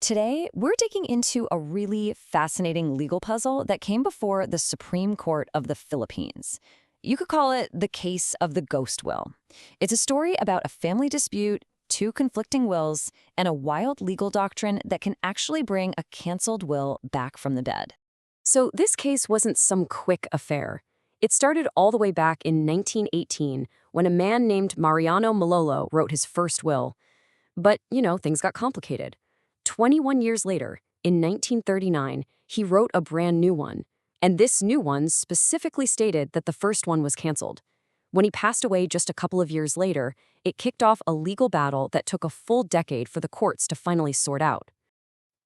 Today, we're digging into a really fascinating legal puzzle that came before the Supreme Court of the Philippines. You could call it the case of the ghost will. It's a story about a family dispute, two conflicting wills, and a wild legal doctrine that can actually bring a canceled will back from the dead. So this case wasn't some quick affair. It started all the way back in 1918 when a man named Mariano Molo wrote his first will. But, things got complicated. 21 years later, in 1939, he wrote a brand new one. And this new one specifically stated that the first one was canceled. When he passed away just a couple of years later, it kicked off a legal battle that took a full decade for the courts to finally sort out.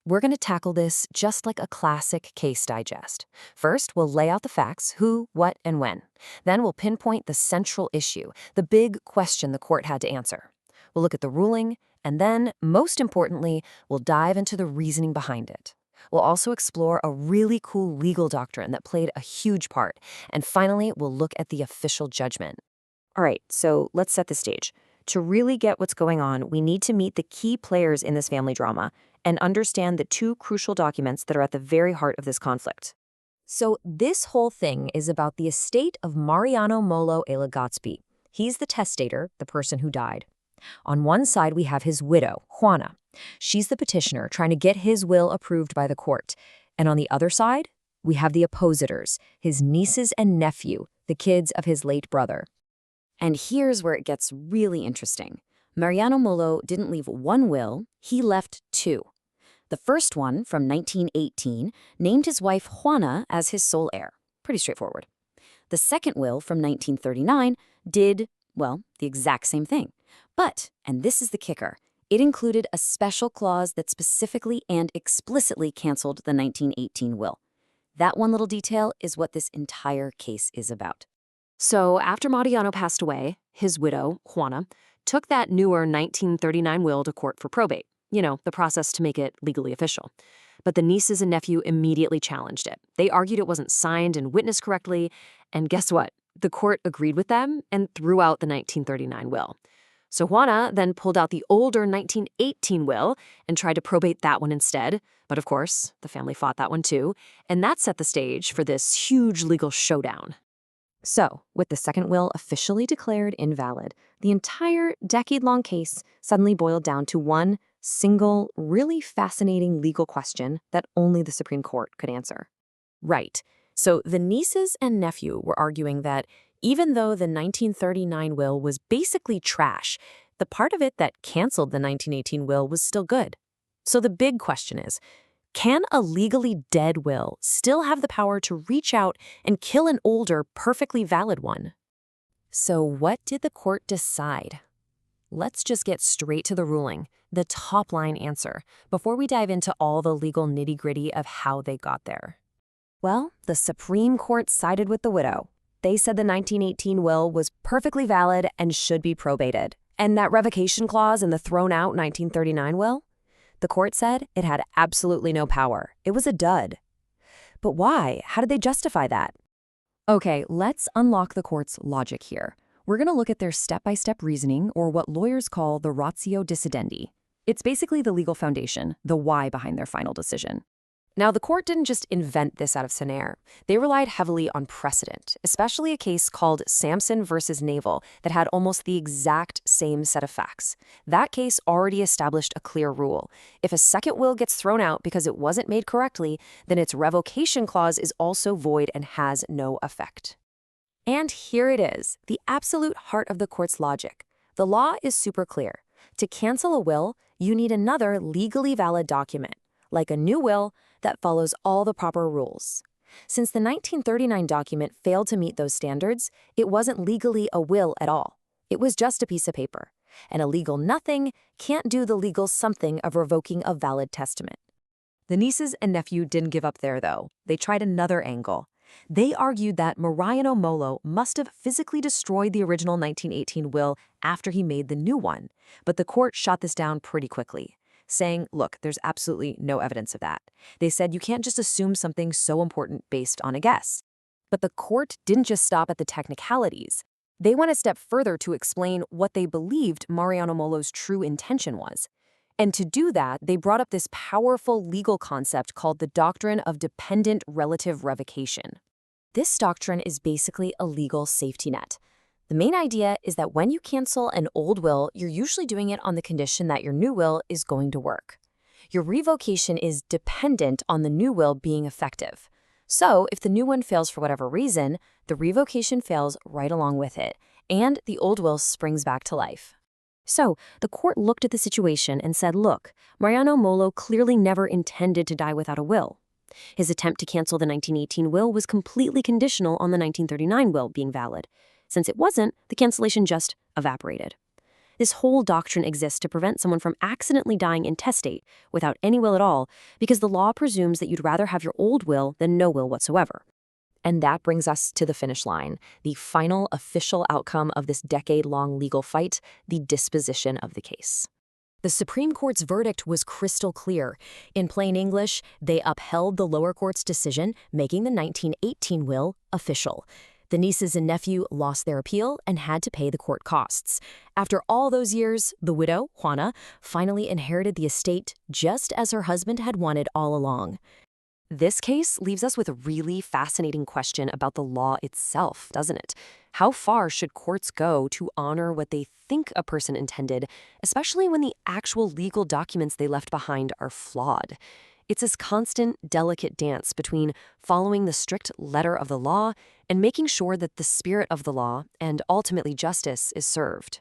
We're going to tackle this just like a classic case digest. First, we'll lay out the facts, who, what, and when. Then we'll pinpoint the central issue, the big question the court had to answer. We'll look at the ruling, and then, most importantly, we'll dive into the reasoning behind it. We'll also explore a really cool legal doctrine that played a huge part. And finally, we'll look at the official judgment. All right, so let's set the stage. To really get what's going on, we need to meet the key players in this family drama and understand the two crucial documents that are at the very heart of this conflict. So this whole thing is about the estate of Mariano Molo Legazpi. He's the testator, the person who died. On one side, we have his widow, Juana. She's the petitioner trying to get his will approved by the court. And on the other side, we have the oppositors, his nieces and nephew, the kids of his late brother. And here's where it gets really interesting. Mariano Molo didn't leave one will, he left two. The first one, from 1918, named his wife Juana as his sole heir. Pretty straightforward. The second will, from 1939, did, well, the exact same thing. But, and this is the kicker, it included a special clause that specifically and explicitly canceled the 1918 will. That one little detail is what this entire case is about. So after Mariano passed away, his widow, Juana, took that newer 1939 will to court for probate. The process to make it legally official. But the nieces and nephew immediately challenged it. They argued it wasn't signed and witnessed correctly, and guess what? The court agreed with them and threw out the 1939 will. So Juana then pulled out the older 1918 will and tried to probate that one instead. But of course, the family fought that one too, and that set the stage for this huge legal showdown. So, with the second will officially declared invalid, the entire decade-long case suddenly boiled down to one single, really fascinating legal question that only the Supreme Court could answer. Right. So the nieces and nephew were arguing that even though the 1939 will was basically trash, the part of it that canceled the 1918 will was still good. So the big question is, can a legally dead will still have the power to reach out and kill an older, perfectly valid one? So what did the court decide? Let's just get straight to the ruling, the top-line answer, before we dive into all the legal nitty-gritty of how they got there. Well, the Supreme Court sided with the widow. They said the 1918 will was perfectly valid and should be probated. And that revocation clause in the thrown-out 1939 will? The court said it had absolutely no power. It was a dud. But why? How did they justify that? Okay, let's unlock the court's logic here. We're going to look at their step-by-step reasoning, or what lawyers call the ratio decidendi. It's basically the legal foundation, the why behind their final decision. Now, the court didn't just invent this out of thin air. They relied heavily on precedent, especially a case called Sampson versus Naval that had almost the exact same set of facts. That case already established a clear rule. If a second will gets thrown out because it wasn't made correctly, then its revocation clause is also void and has no effect. And here it is, the absolute heart of the court's logic. The law is super clear. To cancel a will, you need another legally valid document, like a new will that follows all the proper rules. Since the 1939 document failed to meet those standards, it wasn't legally a will at all. It was just a piece of paper. And a legal nothing can't do the legal something of revoking a valid testament. The nieces and nephew didn't give up there, though. They tried another angle. They argued that Mariano Molo must have physically destroyed the original 1918 will after he made the new one. But the court shot this down pretty quickly, saying, look, there's absolutely no evidence of that. They said you can't just assume something so important based on a guess. But the court didn't just stop at the technicalities. They went a step further to explain what they believed Mariano Molo's true intention was. And to do that, they brought up this powerful legal concept called the doctrine of dependent relative revocation. This doctrine is basically a legal safety net. The main idea is that when you cancel an old will, you're usually doing it on the condition that your new will is going to work. Your revocation is dependent on the new will being effective. So, if the new one fails for whatever reason, the revocation fails right along with it, and the old will springs back to life. So, the court looked at the situation and said, look, Mariano Molo clearly never intended to die without a will. His attempt to cancel the 1918 will was completely conditional on the 1939 will being valid. Since it wasn't, the cancellation just evaporated. This whole doctrine exists to prevent someone from accidentally dying intestate without any will at all, because the law presumes that you'd rather have your old will than no will whatsoever. And that brings us to the finish line, the final official outcome of this decade-long legal fight, the disposition of the case. The Supreme Court's verdict was crystal clear. In plain English, they upheld the lower court's decision, making the 1918 will official. The nieces and nephew lost their appeal and had to pay the court costs. After all those years, the widow, Juana, finally inherited the estate just as her husband had wanted all along. This case leaves us with a really fascinating question about the law itself, doesn't it? How far should courts go to honor what they think a person intended, especially when the actual legal documents they left behind are flawed? It's this constant, delicate dance between following the strict letter of the law and making sure that the spirit of the law and ultimately justice is served.